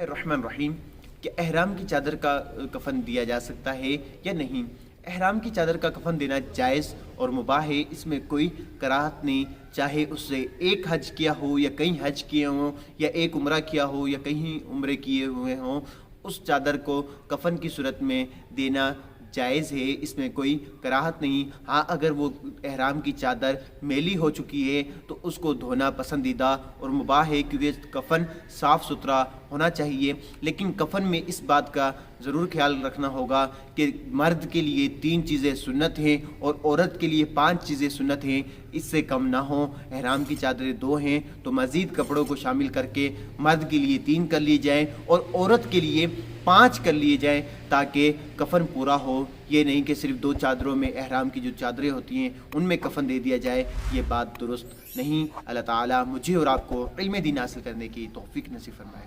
الرحمن الرحیم کہ احرام کی چادر کا کفن دیا جا سکتا ہے یا نہیں؟ احرام کی چادر کا کفن دینا جائز اور مباح ہے، اس میں کوئی کراہت نہیں، چاہے اس سے ایک حج کیا ہو یا کئی حج کیے ہوں یا ایک عمرہ کیا ہو یا کہیں عمرے کیے ہوئے ہوں، اس چادر کو کفن کی صورت میں دینا جائز ہے، اس میں کوئی کراہت نہیں۔ ہاں اگر وہ احرام کی چادر میلی ہو چکی ہے تو اس کو دھونا پسندیدہ اور مباح ہے، کیونکہ کفن صاف ستھرا ہونا چاہیے۔ لیکن کفن میں اس بات کا ضرور خیال رکھنا ہوگا کہ مرد کے لیے 3 چیزیں سنت ہیں اور عورت کے لیے 5 چیزیں سنت ہیں، اس سے کم نہ ہوں۔ احرام کی چادریں 2 ہیں تو مزید کپڑوں کو شامل کر کے مرد کے لیے 3 کر لی جائیں اور عورت کے لیے 5 کر لیے جائیں تاکہ کفن پورا ہو۔ یہ نہیں کہ صرف 2 چادروں میں احرام کی جو چادریں ہوتی ہیں ان میں کفن دے دیا جائے، یہ بات درست نہیں۔ اللہ تعالیٰ مجھے اور آپ کو علم دین حاصل کرنے کی توفیق نصیب فرمائے۔